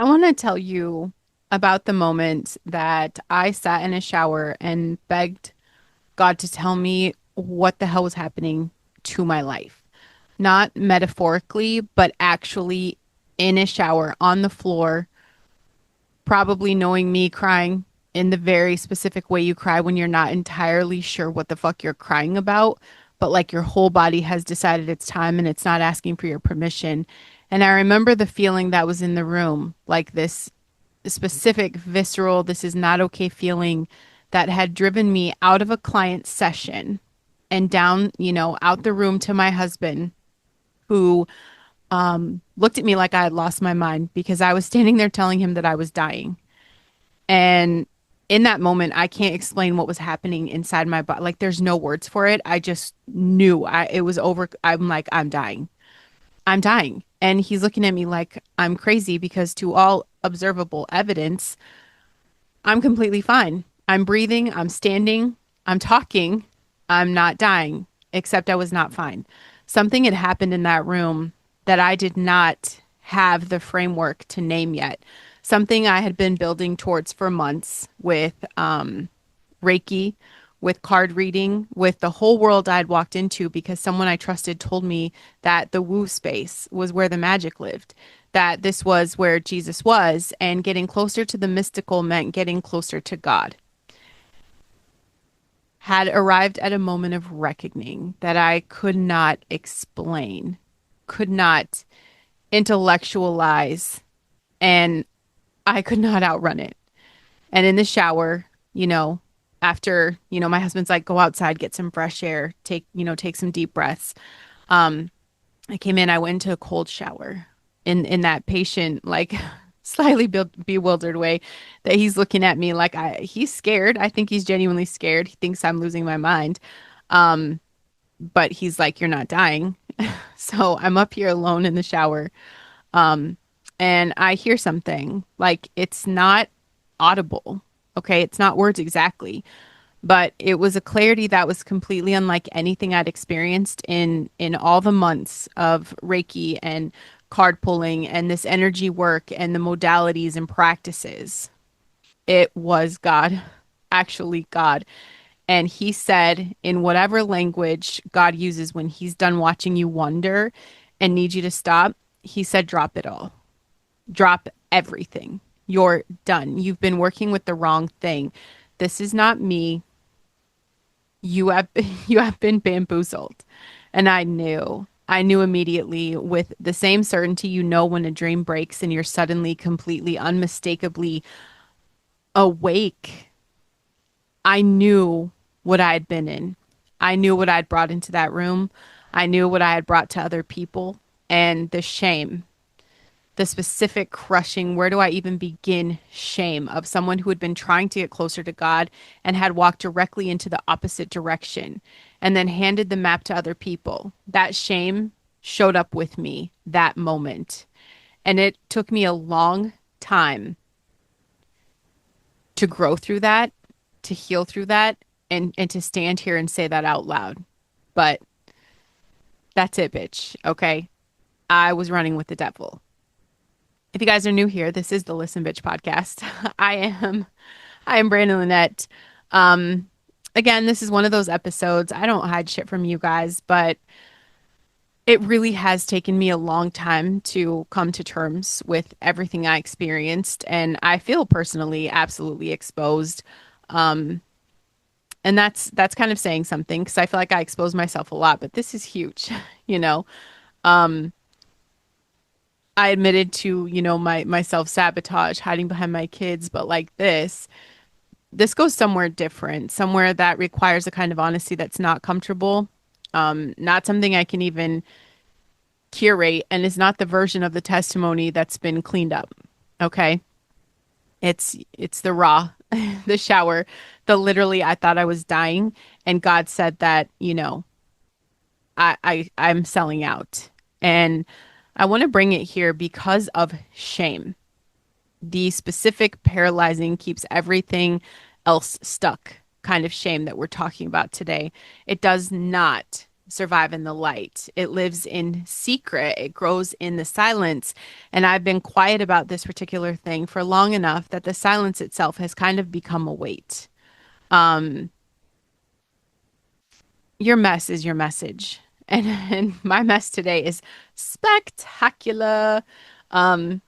I want to tell you about the moment that I sat in a shower and begged God to tell me what the hell was happening to my life. Not metaphorically, but actually in a shower on the floor, probably knowing me crying in the very specific way you cry when you're not entirely sure what the fuck you're crying about, but like your whole body has decided it's time and it's not asking for your permission. And I remember the feeling that was in the room, like this specific visceral, this is not okay feeling that had driven me out of a client session and down, out the room to my husband, who looked at me like I had lost my mind because I was standing there telling him that I was dying. And in that moment, I can't explain what was happening inside my body. Like there's no words for it. I just knew it was over. I'm like, I'm dying. I'm dying. And he's looking at me like I'm crazy because to all observable evidence, I'm completely fine. I'm breathing, I'm standing, I'm talking, I'm not dying, except I was not fine. Something had happened in that room that I did not have the framework to name yet. Something I had been building towards for months with Reiki, with card reading, with the whole world I'd walked into because someone I trusted told me that the woo space was where the magic lived, that this was where Jesus was, and getting closer to the mystical meant getting closer to God. Had arrived at a moment of reckoning that I could not explain, could not intellectualize, and I could not outrun it. And in the shower, after, my husband's like, go outside, get some fresh air, take some deep breaths. Um, I came in, I went into a cold shower in that patient, like slightly bewildered way that he's looking at me like he's scared. I think he's genuinely scared. He thinks I'm losing my mind. Um, but he's like, you're not dying. So I'm up here alone in the shower. Um, and I hear something like it's not audible. Okay, it's not words exactly, but it was a clarity that was completely unlike anything I'd experienced in all the months of Reiki and card pulling and this energy work and the modalities and practices. It was God, actually God. And he said, in whatever language God uses when he's done watching you wonder and need you to stop, he said, drop it all. Drop everything. You're done. You've been working with the wrong thing. This is not me. You have you have been bamboozled. And I knew immediately with the same certainty when a dream breaks and you're suddenly completely unmistakably awake. I knew what I had been in. I knew what I'd brought into that room. I knew what I had brought to other people, and the shame, the specific crushing, where do I even begin shame of someone who had been trying to get closer to God and had walked directly into the opposite direction and then handed the map to other people. That shame showed up with me that moment. And it took me a long time to grow through that, to heal through that, and to stand here and say that out loud. But that's it, bitch. Okay. I was running with the devil. If you guys are new here, this is the Listen Bitch podcast. I am I am Brandon Lynette. Um Again, this is one of those episodes. I don't hide shit from you guys, but it really has taken me a long time to come to terms with everything I experienced, and I feel personally absolutely exposed. Um and that's kind of saying something because I feel like I expose myself a lot, but this is huge, you know. Um I admitted to, my self-sabotage, hiding behind my kids, but like this goes somewhere different, somewhere that requires a kind of honesty that's not comfortable, not something I can even curate, and is not the version of the testimony that's been cleaned up. Okay? It's the raw, the shower, the literally I thought I was dying, and God said that, I'm selling out. And I want to bring it here because of shame. The specific paralyzing keeps everything else stuck kind of shame that we're talking about today. It does not survive in the light. It lives in secret. It grows in the silence. And I've been quiet about this particular thing for long enough that the silence itself has kind of become a weight. Um, your mess is your message. And my mess today is spectacular. Um,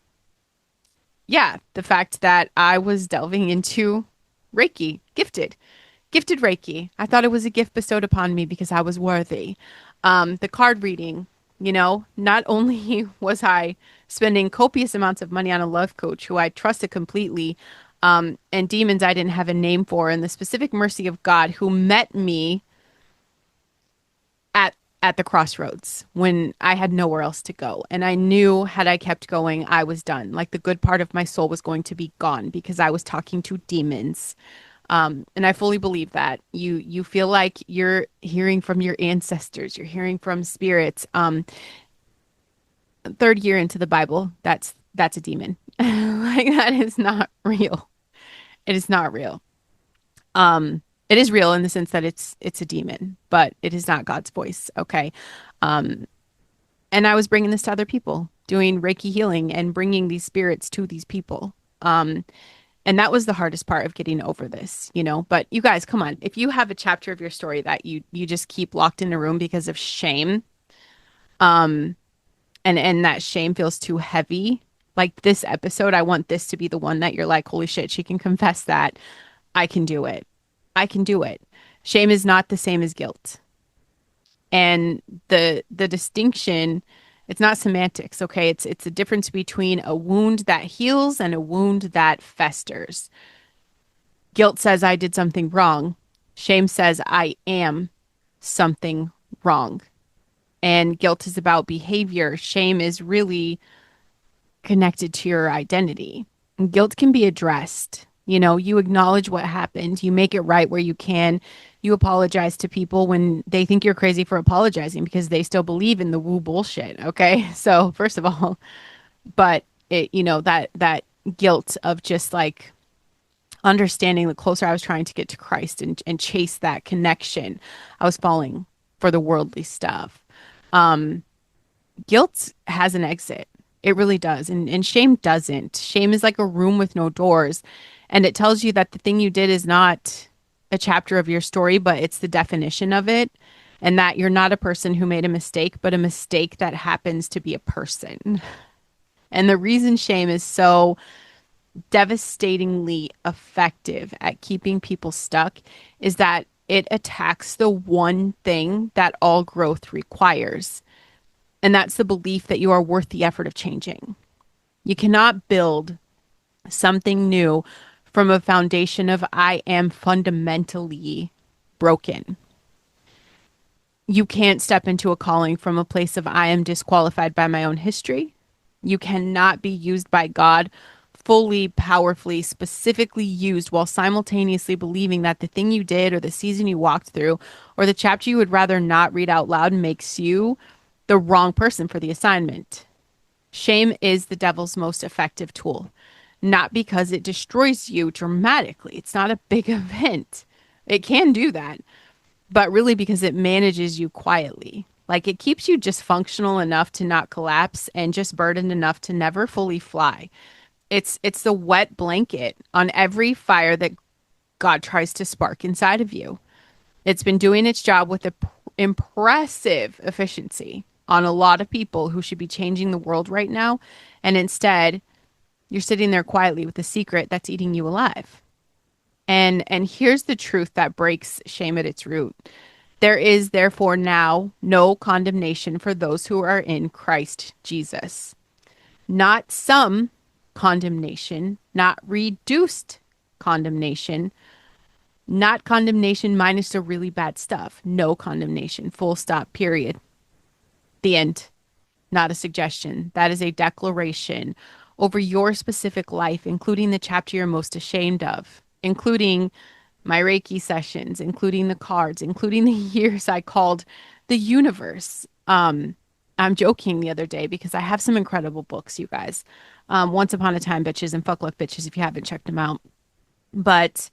yeah, the fact that I was delving into Reiki, gifted Reiki. I thought it was a gift bestowed upon me because I was worthy. The card reading, not only was I spending copious amounts of money on a love coach who I trusted completely, and demons I didn't have a name for, and the specific mercy of God who met me at the crossroads when I had nowhere else to go. And I knew had I kept going, I was done. Like the good part of my soul was going to be gone because I was talking to demons. And I fully believe that you feel like you're hearing from your ancestors, you're hearing from spirits. Third year into the Bible, that's a demon. Like that is not real. It is not real. It is real in the sense that it's a demon, but it is not God's voice. Okay. Um, and I was bringing this to other people, doing Reiki healing and bringing these spirits to these people. And that was the hardest part of getting over this. But you guys, come on. If you have a chapter of your story that you just keep locked in a room because of shame, um, and that shame feels too heavy, like this episode, I want this to be the one that you're like, holy shit, she can confess that. I can do it. I can do it. Shame is not the same as guilt. And the distinction, it's not semantics, okay? It's a difference between a wound that heals and a wound that festers. Guilt says I did something wrong. Shame says I am something wrong. And guilt is about behavior. Shame is really connected to your identity. And guilt can be addressed. You acknowledge what happened, you make it right where you can. You apologize to people when they think you're crazy for apologizing because they still believe in the woo bullshit. Okay. So, first of all, but that guilt of just like understanding the closer I was trying to get to Christ and chase that connection, I was falling for the worldly stuff. Um, Guilt has an exit. It really does. And shame doesn't. Shame is like a room with no doors. And it tells you that the thing you did is not a chapter of your story, but it's the definition of it. And that you're not a person who made a mistake, but a mistake that happens to be a person. And the reason shame is so devastatingly effective at keeping people stuck is that it attacks the one thing that all growth requires. And that's the belief that you are worth the effort of changing. You cannot build something new from a foundation of I am fundamentally broken. You can't step into a calling from a place of I am disqualified by my own history. You cannot be used by God fully, powerfully, specifically used while simultaneously believing that the thing you did or the season you walked through or the chapter you would rather not read out loud makes you the wrong person for the assignment. Shame is the devil's most effective tool, not because it destroys you dramatically. It's not a big event. It can do that, but really because it manages you quietly. Like it keeps you just functional enough to not collapse and just burdened enough to never fully fly. It's the wet blanket on every fire that God tries to spark inside of you. It's been doing its job with impressive efficiency on a lot of people who should be changing the world right now. And instead, you're sitting there quietly with a secret that's eating you alive. And here's the truth that breaks shame at its root. There is therefore now no condemnation for those who are in Christ Jesus. Not some condemnation, not reduced condemnation, not condemnation minus the really bad stuff. No condemnation. Full stop, period. The end. Not a suggestion. That is a declaration over your specific life, including the chapter you're most ashamed of, including my Reiki sessions, including the cards, including the years I called the universe. I'm joking the other day because I have some incredible books, you guys. Once Upon a Time Bitches and Fuck Luck Bitches, if you haven't checked them out. But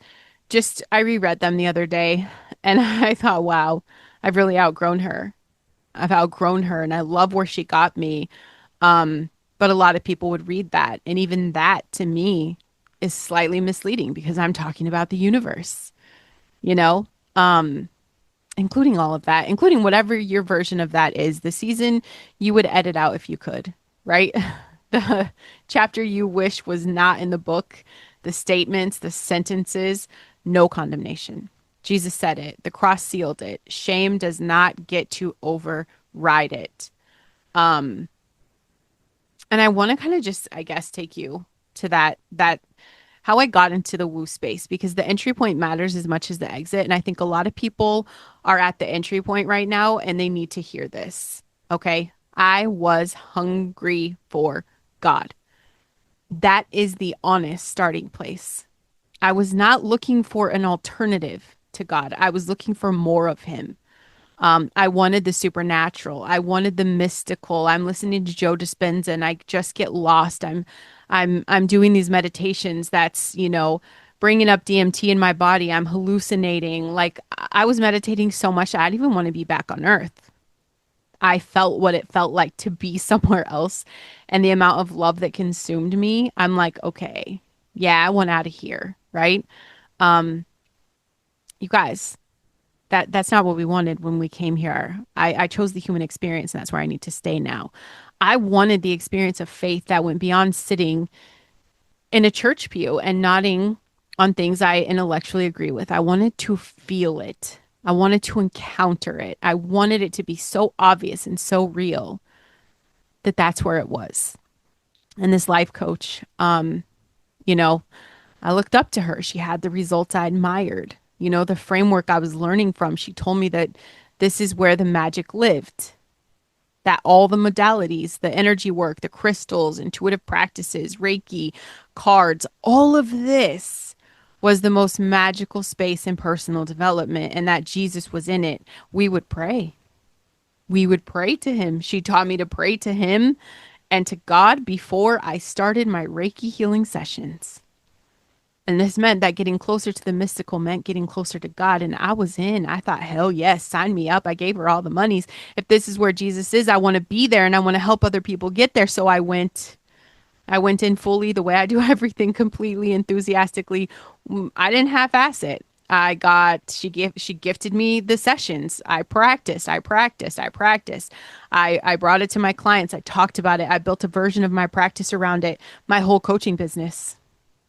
I reread them the other day and I thought, wow, I've really outgrown her. I've outgrown her and I love where she got me. But a lot of people would read that. And even that to me is slightly misleading because I'm talking about the universe, you know? Including all of that, including whatever your version of that is, the season you would edit out if you could, right? The chapter you wish was not in the book, the statements, the sentences, no condemnation. Jesus said it. The cross sealed it. Shame does not get to override it. And I want to kind of just, I guess, take you to that how I got into the woo space because the entry point matters as much as the exit. And I think a lot of people are at the entry point right now and they need to hear this. Okay. I was hungry for God. That is the honest starting place. I was not looking for an alternative to God. I was looking for more of Him. I wanted the supernatural. I wanted the mystical. I'm listening to Joe Dispenza and I just get lost. I'm doing these meditations that's, bringing up DMT in my body. I'm hallucinating. Like I was meditating so much I didn't even want to be back on earth. I felt what it felt like to be somewhere else and the amount of love that consumed me. I'm like, okay, yeah, I want out of here, right? You guys, that's not what we wanted when we came here. I chose the human experience, and that's where I need to stay now. I wanted the experience of faith that went beyond sitting in a church pew and nodding on things I intellectually agree with. I wanted to feel it. I wanted to encounter it. I wanted it to be so obvious and so real that that's where it was. And this life coach, you know, I looked up to her. She had the results I admired. The framework I was learning from. She told me that this is where the magic lived. That all the modalities, the energy work, the crystals, intuitive practices, Reiki, cards, all of this was the most magical space in personal development and that Jesus was in it. We would pray. We would pray to him. She taught me to pray to him and to God before I started my Reiki healing sessions. And this meant that getting closer to the mystical meant getting closer to God. And I was in. I thought, hell yes, sign me up. I gave her all the monies. If this is where Jesus is, I want to be there and I want to help other people get there. So I went. I went in fully the way I do everything, completely enthusiastically. I didn't half-ass it. She gifted me the sessions. I practiced. I brought it to my clients. I talked about it. I built a version of my practice around it. My whole coaching business.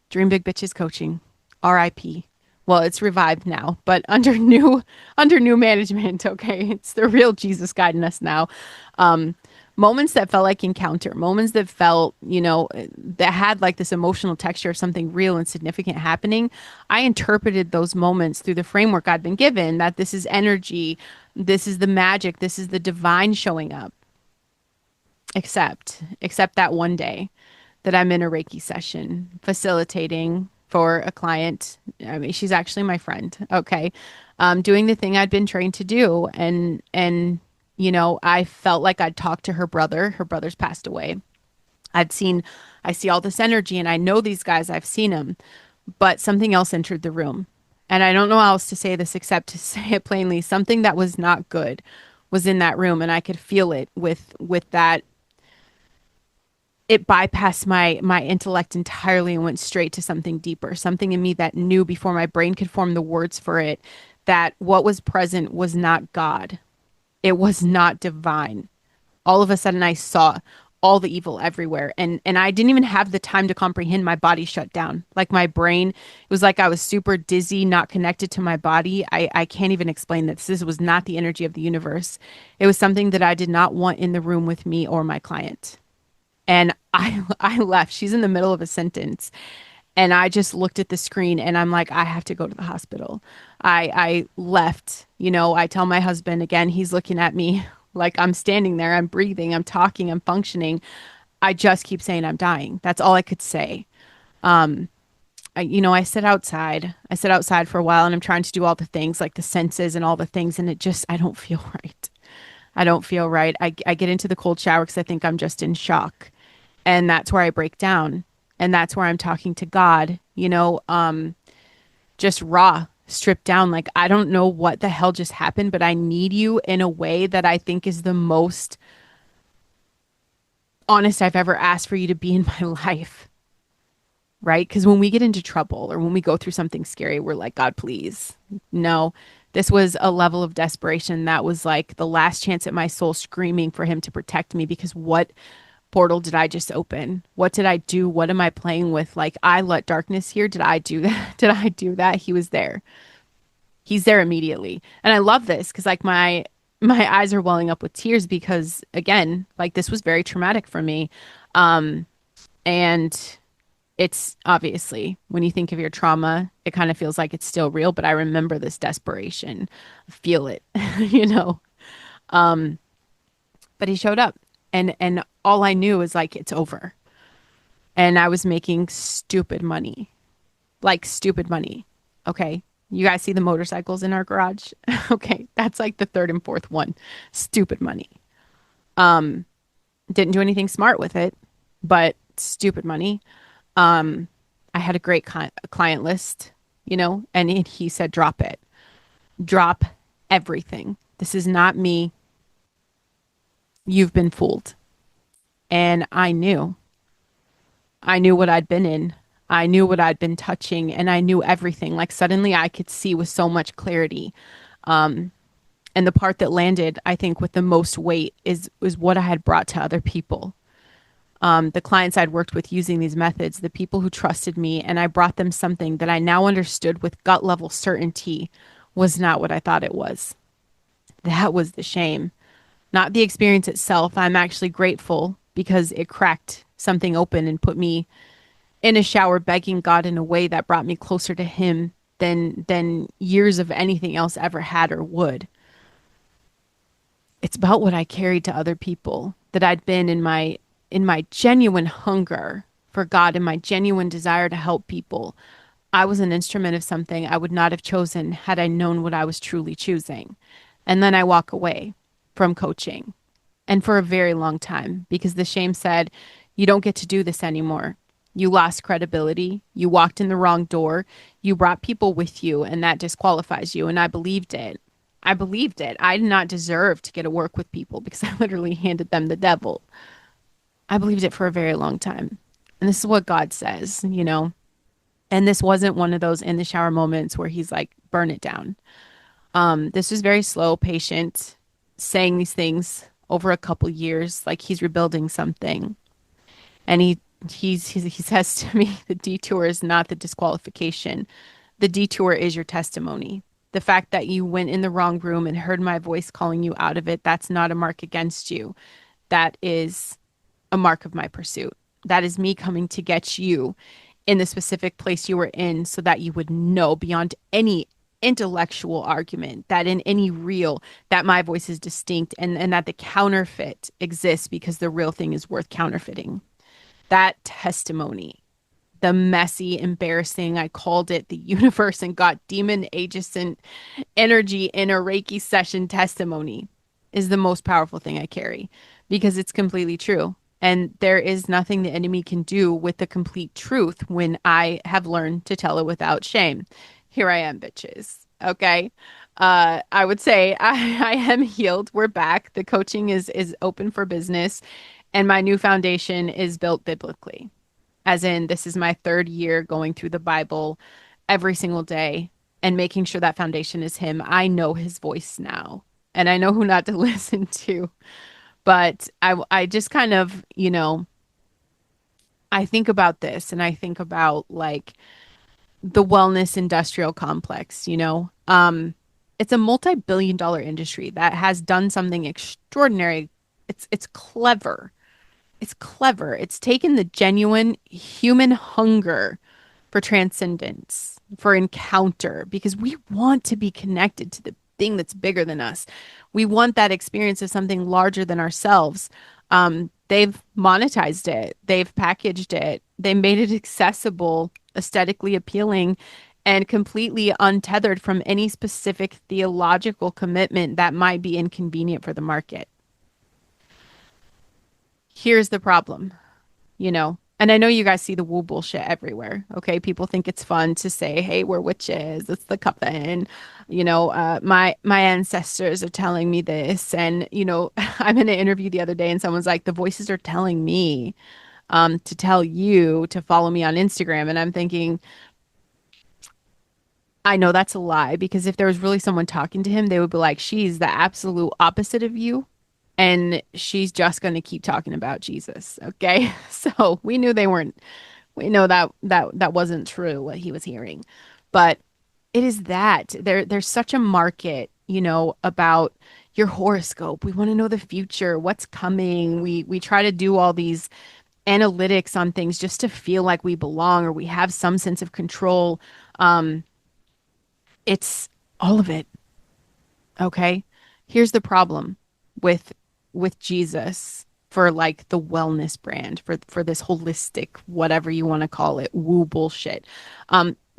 Dream Big Bitches Coaching, RIP. Well, it's revived now, but under new management. Okay, it's the real Jesus guiding us now. Moments that felt like encounter, moments that felt, that had like this emotional texture of something real and significant happening. I interpreted those moments through the framework I'd been given. That this is energy, this is the magic, this is the divine showing up. Except that one day that I'm in a Reiki session facilitating for a client. I mean, she's actually my friend. Okay. Doing the thing I'd been trained to do. And, I felt like I'd talked to her brother. Her brother's passed away. I see all this energy and I know these guys, I've seen them, but something else entered the room. And I don't know how else to say this except to say it plainly. Something that was not good was in that room and I could feel it with that. It bypassed my intellect entirely and went straight to something deeper, something in me that knew before my brain could form the words for it, that what was present was not God. It was not divine. All of a sudden I saw all the evil everywhere. And I didn't even have the time to comprehend. My body shut down. Like my brain, it was like I was super dizzy, not connected to my body. I can't even explain this. This was not the energy of the universe. It was something that I did not want in the room with me or my client. And I left. She's in the middle of a sentence. And I just looked at the screen and I'm like, I have to go to the hospital. I left. I tell my husband again, he's looking at me like I'm standing there. I'm breathing. I'm talking. I'm functioning. I just keep saying I'm dying. That's all I could say. I sit outside. I sit outside for a while and I'm trying to do all the things like the senses and all the things. And I don't feel right. I don't feel right. I get into the cold shower because I think I'm just in shock. And that's where I break down. And that's where I'm talking to God, just raw, stripped down. Like, I don't know what the hell just happened, but I need you in a way that I think is the most honest I've ever asked for you to be in my life. Right? Because when we get into trouble or when we go through something scary, we're like, God, please. No, this was a level of desperation that was like the last chance at my soul screaming for him to protect me because what portal did I just open? What did I do? What am I playing with? Like, I let darkness here. Did I do that? Did I do that? He was there. He's there immediately. And I love this because like my eyes are welling up with tears because again, like this was very traumatic for me. And it's obviously when you think of your trauma, it kind of feels like it's still real, but I remember this desperation, feel it, you know. But he showed up and all I knew was like it's over. And I was making stupid money. Like stupid money. Okay. You guys see the motorcycles in our garage? Okay, that's like the third and fourth one. Stupid money. Didn't do anything smart with it, but stupid money. I had a great client list, you know, and he said, drop it, drop everything. This is not me. You've been fooled. And I knew what I'd been in. I knew what I'd been touching and I knew everything. Like suddenly I could see with so much clarity. And the part that landed, I think, with the most weight is what I had brought to other people. The clients I'd worked with using these methods, the people who trusted me, and I brought them something that I now understood with gut level certainty was not what I thought it was. That was the shame, not the experience itself. I'm actually grateful because it cracked something open and put me in a shower begging God in a way that brought me closer to him than years of anything else ever had or would. It's about what I carried to other people that I'd been in my genuine hunger for God and my genuine desire to help people. I was an instrument of something I would not have chosen had I known what I was truly choosing. And then I walk away from coaching and for a very long time because the shame said, you don't get to do this anymore. You lost credibility. You walked in the wrong door. You brought people with you, and that disqualifies you. And I believed it. I believed it. I did not deserve to get to work with people because I literally handed them the devil. I believed it for a very long time. And this is what God says, you know? And this wasn't one of those in the shower moments where he's like, burn it down. This was very slow, patient, saying these things over a couple years, like he's rebuilding something. And he says to me, the detour is not the disqualification. The detour is your testimony. The fact that you went in the wrong room and heard my voice calling you out of it, that's not a mark against you. That is a mark of my pursuit. That is me coming to get you in the specific place you were in so that you would know beyond any intellectual argument that in any real that my voice is distinct and that the counterfeit exists because the real thing is worth counterfeiting. That testimony, the messy, embarrassing, I called it the universe and got demon adjacent energy in a Reiki session testimony is the most powerful thing I carry because it's completely true. And there is nothing the enemy can do with the complete truth when I have learned to tell it without shame. Here I am, bitches. Okay. I would say I am healed. We're back. The coaching is open for business. And my new foundation is built biblically. As in, this is my third year going through the Bible every single day and making sure that foundation is him. I know his voice now and I know who not to listen to. But I just kind of, you know, I think about this and I think about like the wellness industrial complex, you know. It's a multi-billion dollar industry that has done something extraordinary. It's clever. It's clever. It's taken the genuine human hunger for transcendence, for encounter, because we want to be connected to the thing that's bigger than us. We want that experience of something larger than ourselves. They've monetized it, they've packaged it, they made it accessible, aesthetically appealing, and completely untethered from any specific theological commitment that might be inconvenient for the market. Here's the problem, you know, And I know you guys see the woo bullshit everywhere. Okay. People think it's fun to say, hey, we're witches. It's the coven. My ancestors are telling me this. And, I'm in an interview the other day and someone's like, the voices are telling me to tell you to follow me on Instagram. And I'm thinking, I know that's a lie because if there was really someone talking to him, they would be like, she's the absolute opposite of you. And she's just going to keep talking about Jesus. Okay. So we knew they weren't, we know that wasn't true what he was hearing. But it is that there's such a market, about your horoscope. We want to know the future, what's coming. We try to do all these analytics on things just to feel like we belong or we have some sense of control. Um, it's all of it. Okay. Here's the problem with Jesus for like the wellness brand, for this holistic, whatever you want to call it, woo bullshit.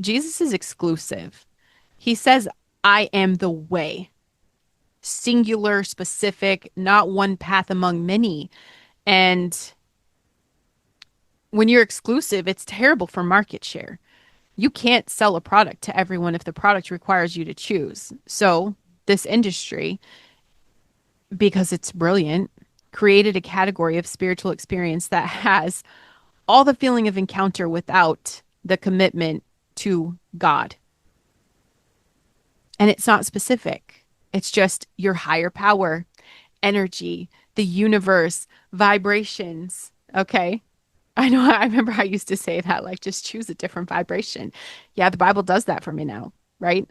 Jesus is exclusive. He says, I am the way, singular, specific, not one path among many. And when you're exclusive, it's terrible for market share. You can't sell a product to everyone if the product requires you to choose. So, this industry, because it's brilliant, created a category of spiritual experience that has all the feeling of encounter without the commitment to God. And it's not specific, it's just your higher power, energy, the universe, vibrations. Okay. I know. I remember I used to say that, like, just choose a different vibration. Yeah, the Bible does that for me now, right?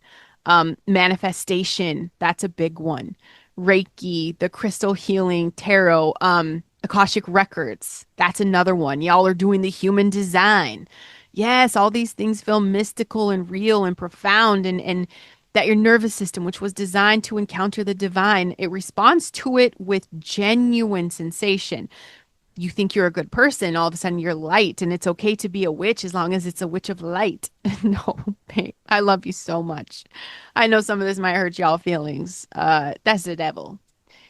Manifestation, that's a big one. Reiki, the crystal healing, tarot, Akashic records, that's another one. Y'all are doing the human design. Yes, all these things feel mystical and real and profound, and that your nervous system, which was designed to encounter the divine, it responds to it with genuine sensation. You think you're a good person, all of a sudden you're light, and it's okay to be a witch as long as it's a witch of light. No, babe, I love you so much. I know some of this might hurt y'all feelings. That's the devil.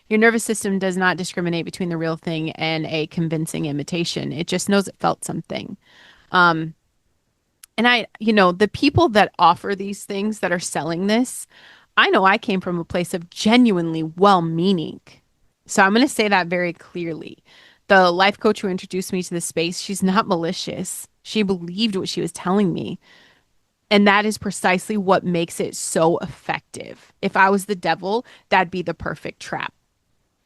Your nervous system does not discriminate between the real thing and a convincing imitation. It just knows it felt something. Um, and the people that offer these things that are selling this, I know I came from a place of genuinely well-meaning. So I'm going to say that very clearly. The life coach who introduced me to this space, she's not malicious. She believed what she was telling me. And that is precisely what makes it so effective. If I was the devil, that'd be the perfect trap,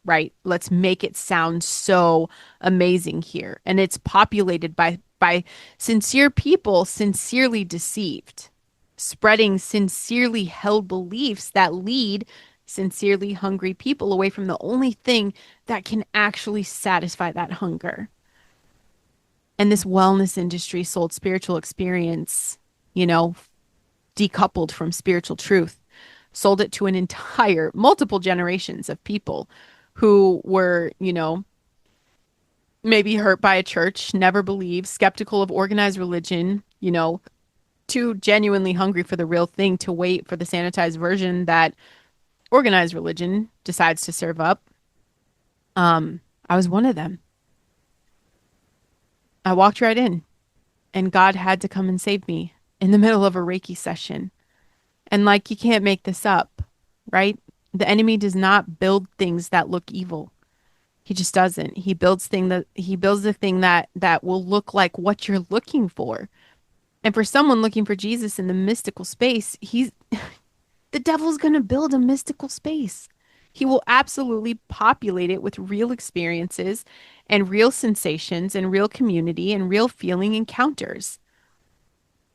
right? Let's make it sound so amazing here. And it's populated by sincere people, sincerely deceived, spreading sincerely held beliefs that lead sincerely hungry people away from the only thing that can actually satisfy that hunger. And this wellness industry sold spiritual experience, you know, decoupled from spiritual truth, sold it to an entire multiple generations of people who were, maybe hurt by a church, never believed, skeptical of organized religion, too genuinely hungry for the real thing to wait for the sanitized version that organized religion decides to serve up. I was one of them. I walked right in, and God had to come and save me in the middle of a Reiki session. And like, you can't make this up, right? The enemy does not build things that look evil. He just doesn't. He builds the thing that will look like what you're looking for. And for someone looking for Jesus in the mystical space, the devil's going to build a mystical space. He will absolutely populate it with real experiences and real sensations and real community and real feeling encounters.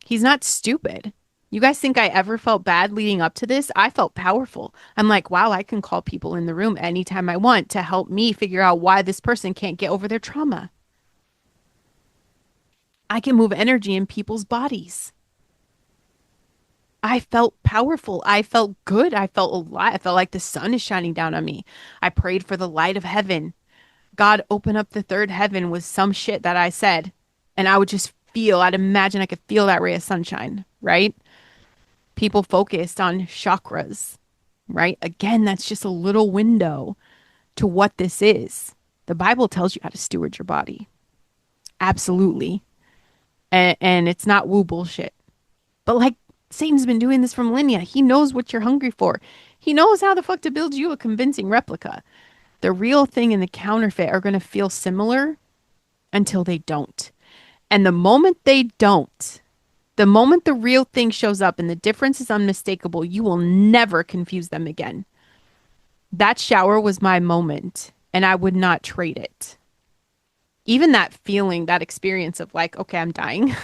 He's not stupid. You guys think I ever felt bad leading up to this? I felt powerful. I'm like, wow, I can call people in the room anytime I want to help me figure out why this person can't get over their trauma. I can move energy in people's bodies. I felt powerful. I felt good. I felt alive. I felt like the sun is shining down on me. I prayed for the light of heaven. God, open up the third heaven with some shit that I said. And I would just I'd imagine I could feel that ray of sunshine, right? People focused on chakras, right? Again, that's just a little window to what this is. The Bible tells you how to steward your body. Absolutely. And it's not woo bullshit. But like Satan's been doing this for millennia. He knows what you're hungry for. He knows how the fuck to build you a convincing replica. The real thing and the counterfeit are going to feel similar until they don't. And the moment they don't, the moment the real thing shows up and the difference is unmistakable, you will never confuse them again. That shower was my moment, and I would not trade it. Even that feeling, that experience of like, okay, I'm dying.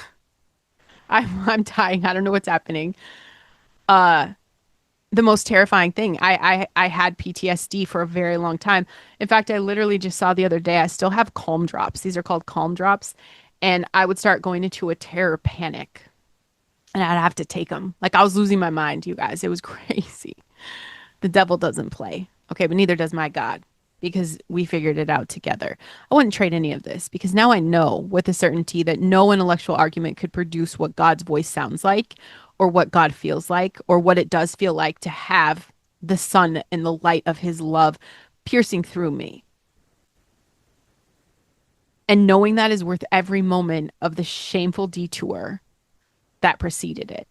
I'm dying. I don't know what's happening. The most terrifying thing. I had PTSD for a very long time. In fact, I literally just saw the other day, I still have calm drops. These are called calm drops. And I would start going into a terror panic and I'd have to take them. Like I was losing my mind, you guys. It was crazy. The devil doesn't play. Okay, but neither does my God because we figured it out together. I wouldn't trade any of this because now I know with a certainty that no intellectual argument could produce what God's voice sounds like or what God feels like or what it does feel like to have the sun and the light of his love piercing through me. And knowing that is worth every moment of the shameful detour that preceded it.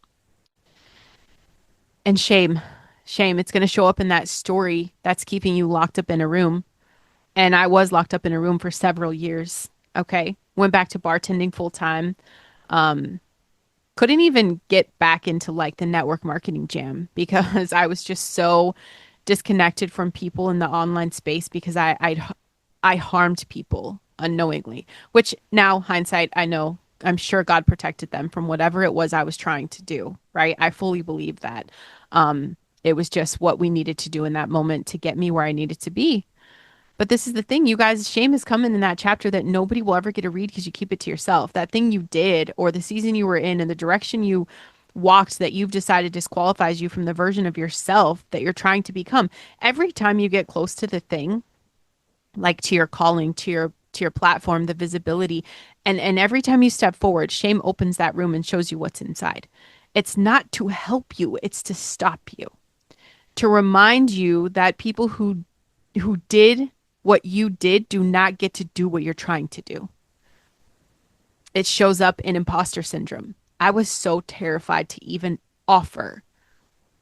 And shame, it's going to show up in that story that's keeping you locked up in a room. And I was locked up in a room for several years. Okay. Went back to bartending full time. Couldn't even get back into like the network marketing jam because I was just so disconnected from people in the online space because I harmed people unknowingly, which now hindsight, I know I'm sure God protected them from whatever it was I was trying to do, right? I fully believe that. It was just what we needed to do in that moment to get me where I needed to be. But this is the thing, you guys, shame is coming in that chapter that nobody will ever get to read because you keep it to yourself. That thing you did or the season you were in and the direction you walked that you've decided disqualifies you from the version of yourself that you're trying to become. Every time you get close to the thing, like to your calling, to your platform, the visibility, and every time you step forward, shame opens that room and shows you what's inside. It's not to help you, it's to stop you. To remind you that people who did what you did do not get to do what you're trying to do. It shows up in imposter syndrome. I was so terrified to even offer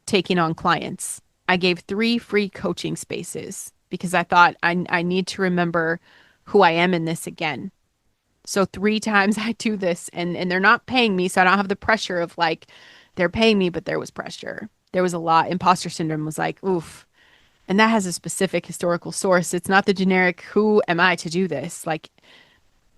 taking on clients. I gave 3 free coaching spaces because I thought I need to remember who I am in this again. So 3 times I do this and they're not paying me. So I don't have the pressure of like, they're paying me, but there was pressure. There was a lot. Imposter syndrome was like, oof. And that has a specific historical source. It's not the generic, who am I to do this? Like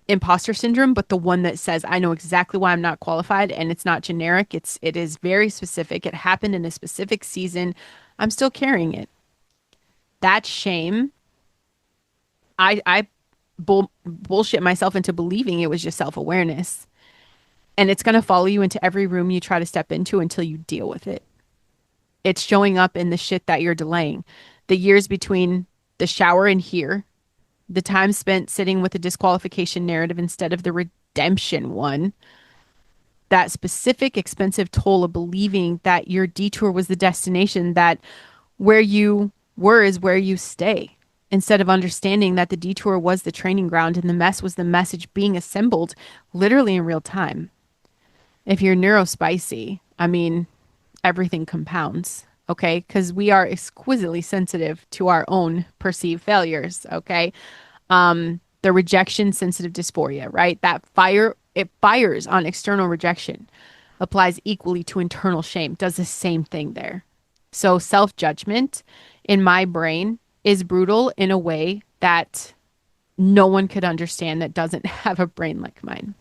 imposter syndrome, but the one that says, I know exactly why I'm not qualified. And it's not generic. It is very specific. It happened in a specific season. I'm still carrying it. That shame, I bullshit myself into believing it was just self-awareness. And it's going to follow you into every room you try to step into until you deal with it. It's showing up in the shit that you're delaying. The years between the shower and here, the time spent sitting with the disqualification narrative instead of the redemption one, that specific expensive toll of believing that your detour was the destination, that where you were is where you stay, instead of understanding that the detour was the training ground and the mess was the message being assembled literally in real time. If you're neurospicy, I mean, everything compounds, okay? Because we are exquisitely sensitive to our own perceived failures, okay? The rejection sensitive dysphoria, right? It fires on external rejection, applies equally to internal shame, does the same thing there. So self-judgment in my brain is brutal in a way that no one could understand that doesn't have a brain like mine.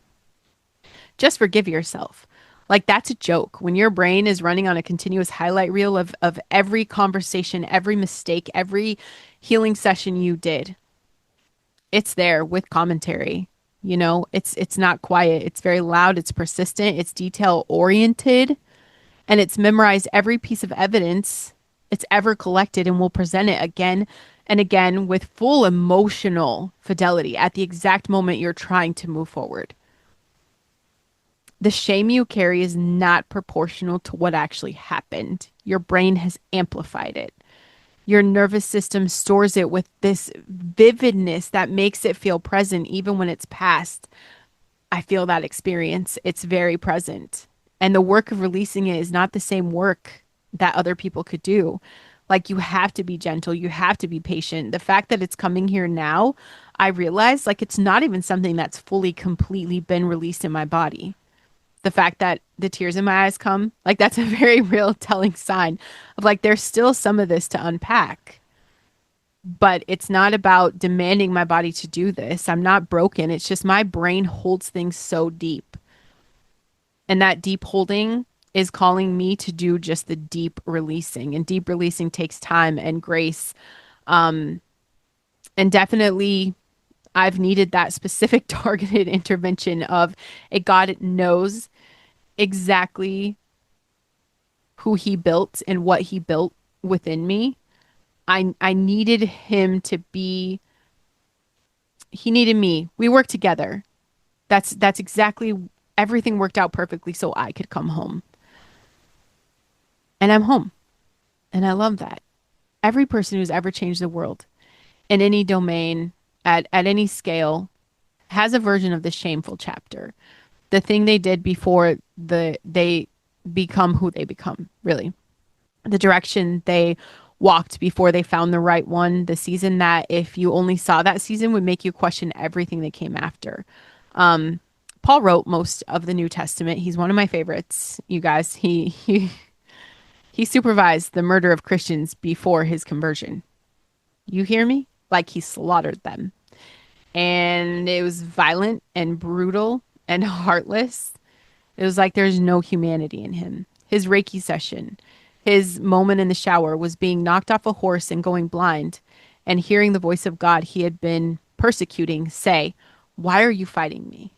Just forgive yourself. Like that's a joke. When your brain is running on a continuous highlight reel of every conversation, every mistake, every healing session you did, it's there with commentary. You know, it's not quiet. It's very loud. It's persistent. It's detail oriented, and it's memorized every piece of evidence it's ever collected and will present it again and again with full emotional fidelity at the exact moment you're trying to move forward. The shame you carry is not proportional to what actually happened. Your brain has amplified it. Your nervous system stores it with this vividness that makes it feel present even when it's past. I feel that experience. It's very present. And the work of releasing it is not the same work that other people could do. Like you have to be gentle, you have to be patient. The fact that it's coming here now, I realize like it's not even something that's fully, completely been released in my body. The fact that the tears in my eyes come, like that's a very real telling sign of like there's still some of this to unpack. But it's not about demanding my body to do this. I'm not broken. It's just my brain holds things so deep. And that deep holding is calling me to do just the deep releasing. And deep releasing takes time and grace. And definitely, I've needed that specific targeted intervention of a God knows exactly who he built and what he built within me. I needed him to be, he needed me. We worked together. That's exactly, everything worked out perfectly so I could come home. And I'm home. And I love that. Every person who's ever changed the world in any domain, at any scale, has a version of the shameful chapter. The thing they did before they become who they become, really. The direction they walked before they found the right one, the season that if you only saw that season would make you question everything that came after. Paul wrote most of the New Testament. He's one of my favorites, you guys. He supervised the murder of Christians before his conversion. You hear me? Like he slaughtered them. And it was violent and brutal and heartless. It was like there's no humanity in him. His Reiki session, his moment in the shower was being knocked off a horse and going blind and hearing the voice of God he had been persecuting say, "Why are you fighting me?"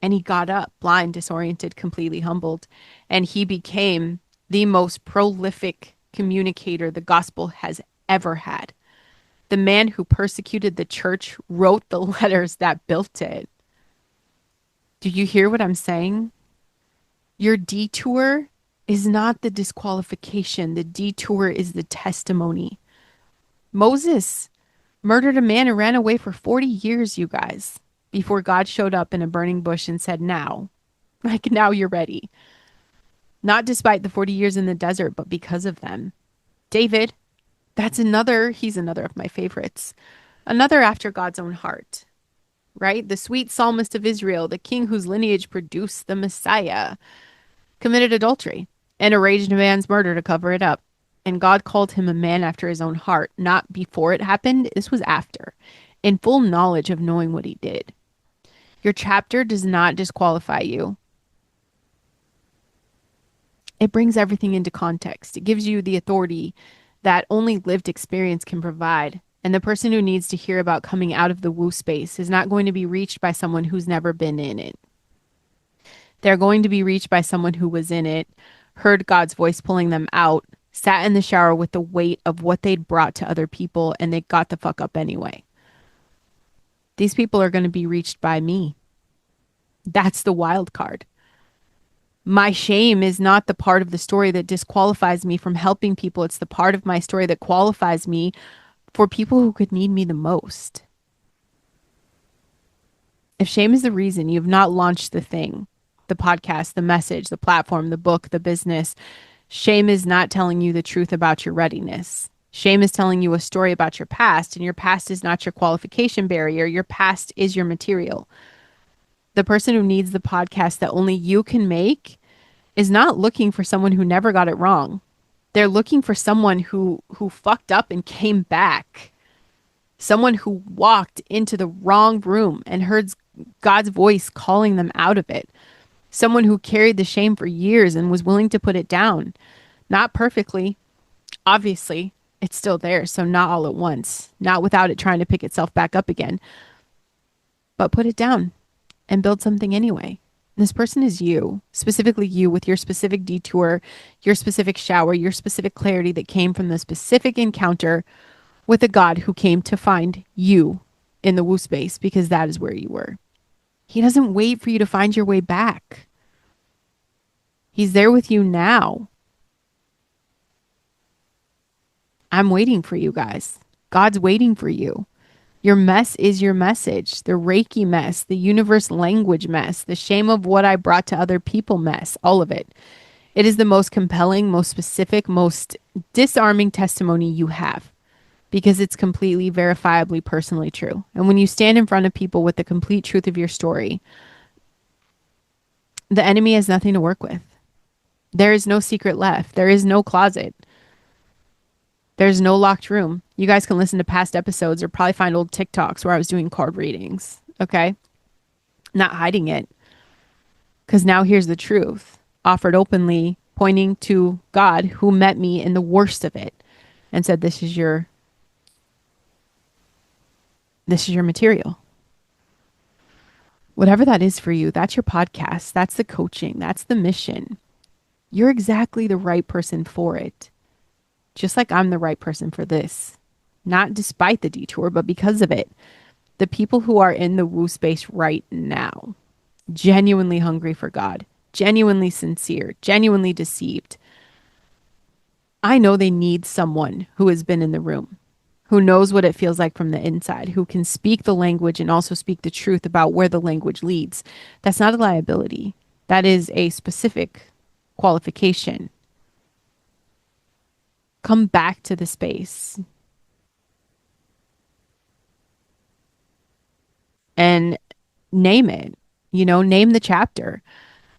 And he got up, blind, disoriented, completely humbled. And he became the most prolific communicator the gospel has ever had. The man who persecuted the church wrote the letters that built it. Do you hear what I'm saying? Your detour is not the disqualification. The detour is the testimony. Moses murdered a man and ran away for 40 years, you guys, before God showed up in a burning bush and said, now, like now you're ready. Not despite the 40 years in the desert, but because of them. David, he's another of my favorites. Another after God's own heart, right? The sweet psalmist of Israel, the king whose lineage produced the Messiah, committed adultery and arranged a man's murder to cover it up. And God called him a man after his own heart, not before it happened. This was after, in full knowledge of knowing what he did. Your chapter does not disqualify you. It brings everything into context. It gives you the authority that only lived experience can provide. And the person who needs to hear about coming out of the woo space is not going to be reached by someone who's never been in it. They're going to be reached by someone who was in it, heard God's voice pulling them out, sat in the shower with the weight of what they'd brought to other people, and they got the fuck up anyway. These people are going to be reached by me. That's the wild card. My shame is not the part of the story that disqualifies me from helping people. It's the part of my story that qualifies me for people who could need me the most. If shame is the reason you've not launched the thing, the podcast, the message, the platform, the book, the business, shame is not telling you the truth about your readiness. Shame is telling you a story about your past, and your past is not your qualification barrier. Your past is your material. The person who needs the podcast that only you can make is not looking for someone who never got it wrong. They're looking for someone who fucked up and came back. Someone who walked into the wrong room and heard God's voice calling them out of it. Someone who carried the shame for years and was willing to put it down. Not perfectly. Obviously, it's still there, so not all at once. Not without it trying to pick itself back up again. But put it down and build something anyway. This person is you, specifically you with your specific detour, your specific shower, your specific clarity that came from the specific encounter with a God who came to find you in the woo space because that is where you were. He doesn't wait for you to find your way back. He's there with you now. I'm waiting for you guys. God's waiting for you. Your mess is your message. The Reiki mess, the universe language mess, the shame of what I brought to other people mess, all of it. It is the most compelling, most specific, most disarming testimony you have because it's completely verifiably personally true. And when you stand in front of people with the complete truth of your story, the enemy has nothing to work with. There is no secret left. There is no closet. There's no locked room. You guys can listen to past episodes or probably find old TikToks where I was doing card readings. Okay. Not hiding it. Because now here's the truth offered openly, pointing to God who met me in the worst of it and said, this is your material. Whatever that is for you, that's your podcast. That's the coaching. That's the mission. You're exactly the right person for it. Just like I'm the right person for this. Not despite the detour, but because of it. The people who are in the woo space right now, genuinely hungry for God, genuinely sincere, genuinely deceived. I know they need someone who has been in the room, who knows what it feels like from the inside, who can speak the language and also speak the truth about where the language leads. That's not a liability. That is a specific qualification. Come back to the space and name it, name the chapter,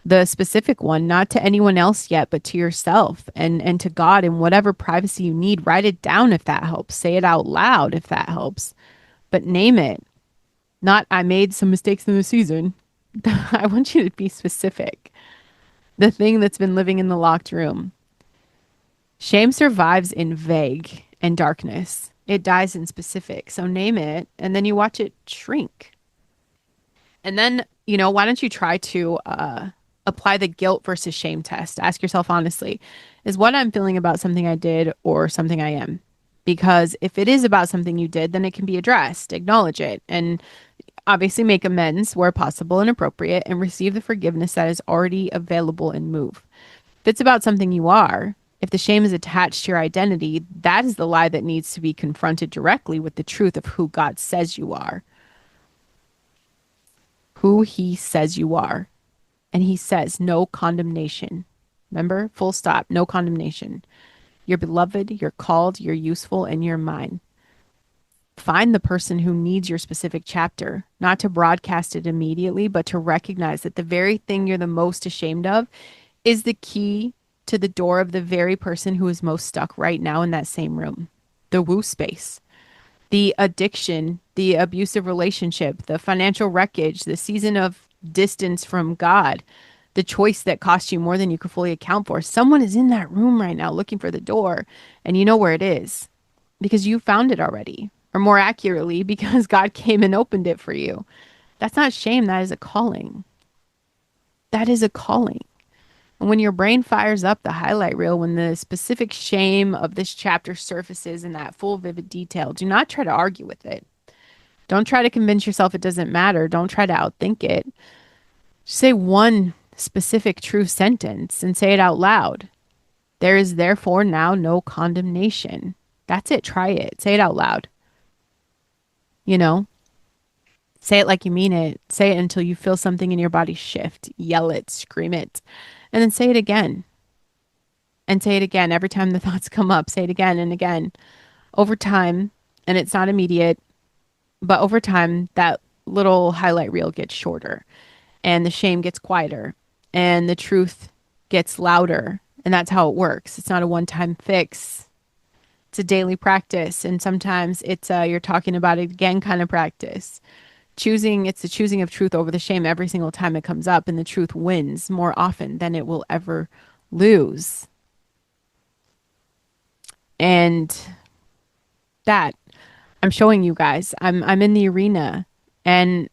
the specific one, not to anyone else yet, but to yourself and to God in whatever privacy you need. Write it down if that helps. Say it out loud if that helps. But name it. Not, I made some mistakes in the season. I want you to be specific. The thing that's been living in the locked room. Shame survives in vague and darkness. It dies in specific. So name it and then you watch it shrink. And then, why don't you try to apply the guilt versus shame test? Ask yourself honestly, is what I'm feeling about something I did or something I am? Because if it is about something you did, then it can be addressed, acknowledge it, and obviously make amends where possible and appropriate and receive the forgiveness that is already available and move. If it's about something you are, if the shame is attached to your identity, that is the lie that needs to be confronted directly with the truth of who God says you are, who He says you are. And He says, no condemnation. Remember, full stop, no condemnation. You're beloved, you're called, you're useful, and you're mine. Find the person who needs your specific chapter, not to broadcast it immediately, but to recognize that the very thing you're the most ashamed of is the key to the door of the very person who is most stuck right now in that same room, the woo space. The addiction, the abusive relationship, the financial wreckage, the season of distance from God, the choice that cost you more than you could fully account for. Someone is in that room right now looking for the door, and you know where it is because you found it already, or more accurately, because God came and opened it for you. That's not shame. That is a calling. That is a calling. And when your brain fires up the highlight reel, when the specific shame of this chapter surfaces in that full, vivid detail, do not try to argue with it. Don't try to convince yourself it doesn't matter. Don't try to outthink it. Just say one specific true sentence and say it out loud. There is therefore now no condemnation. That's it. Try it. Say it out loud. You know, say it like you mean it. Say it until you feel something in your body shift. Yell it, scream it, and then say it again. And say it again. Every time the thoughts come up, say it again and again. Over time, and it's not immediate, but over time, that little highlight reel gets shorter and the shame gets quieter and the truth gets louder. And that's how it works. It's not a one-time fix. It's a daily practice. And sometimes it's you're talking about it again kind of practice. It's the choosing of truth over the shame every single time it comes up. And the truth wins more often than it will ever lose. And that I'm showing you guys. I'm in the arena and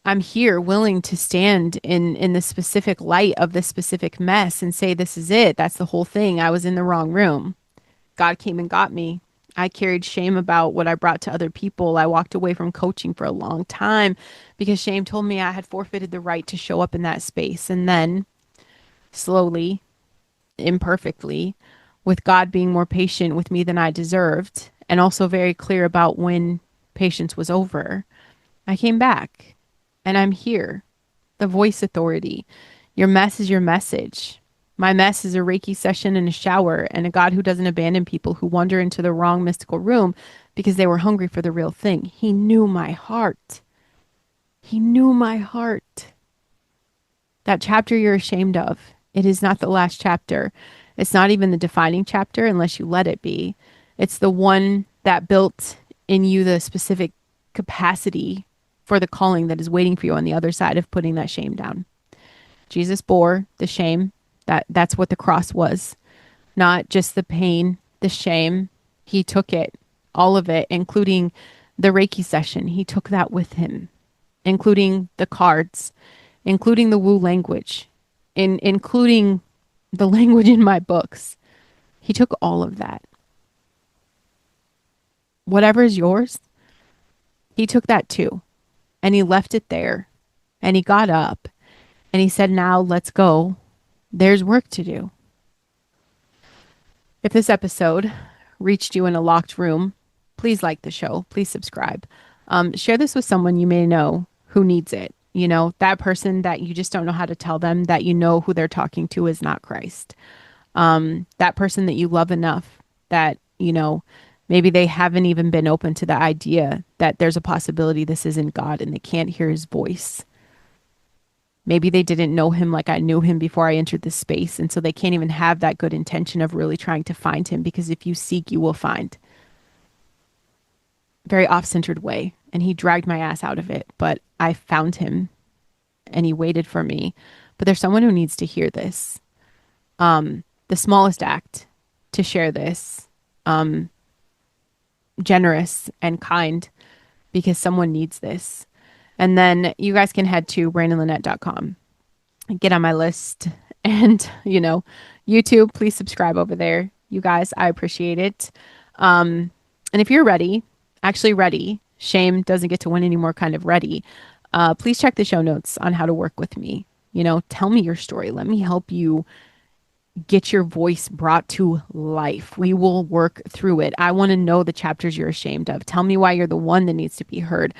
I'm here willing to stand in the specific light of this specific mess and say this is it. That's the whole thing. I was in the wrong room. God came and got me. I carried shame about what I brought to other people. I walked away from coaching for a long time because shame told me I had forfeited the right to show up in that space. And then slowly, imperfectly, with God being more patient with me than I deserved, and also very clear about when patience was over, I came back and I'm here. The voice authority. Your mess is your message. My mess is a Reiki session in a shower and a God who doesn't abandon people who wander into the wrong mystical room because they were hungry for the real thing. He knew my heart. He knew my heart. That chapter you're ashamed of, it is not the last chapter. It's not even the defining chapter unless you let it be. It's the one that built in you the specific capacity for the calling that is waiting for you on the other side of putting that shame down. Jesus bore the shame. That's what the cross was. Not just the pain, the shame. He took it, all of it, including the Reiki session. He took that with him, including the cards, including the woo language, including the language in my books. He took all of that. Whatever is yours, he took that too. And he left it there. And he got up and he said, now let's go. There's work to do. If this episode reached you in a locked room, please like the show. Please subscribe. Share this with someone you may know who needs it. You know, that person that you just don't know how to tell them that you know who they're talking to is not Christ. That person that you love enough that, you know, maybe they haven't even been open to the idea that there's a possibility this isn't God and they can't hear his voice. Maybe they didn't know him like I knew him before I entered this space. And so they can't even have that good intention of really trying to find him because if you seek, you will find. Very off-centered way. And he dragged my ass out of it. But I found him and he waited for me. But there's someone who needs to hear this. The smallest act to share this, generous and kind because someone needs this. And then you guys can head to brandonlynette.com and get on my list. And, you know, YouTube, please subscribe over there. You guys, I appreciate it. And if you're ready, actually ready, shame doesn't get to win anymore kind of ready, please check the show notes on how to work with me. You know, tell me your story. Let me help you get your voice brought to life. We will work through it. I want to know the chapters you're ashamed of. Tell me why you're the one that needs to be heard.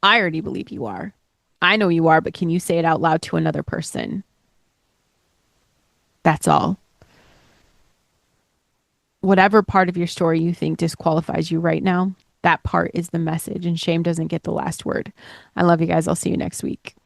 I already believe you are. I know you are, but can you say it out loud to another person? That's all. Whatever part of your story you think disqualifies you right now, that part is the message, and shame doesn't get the last word. I love you guys. I'll see you next week.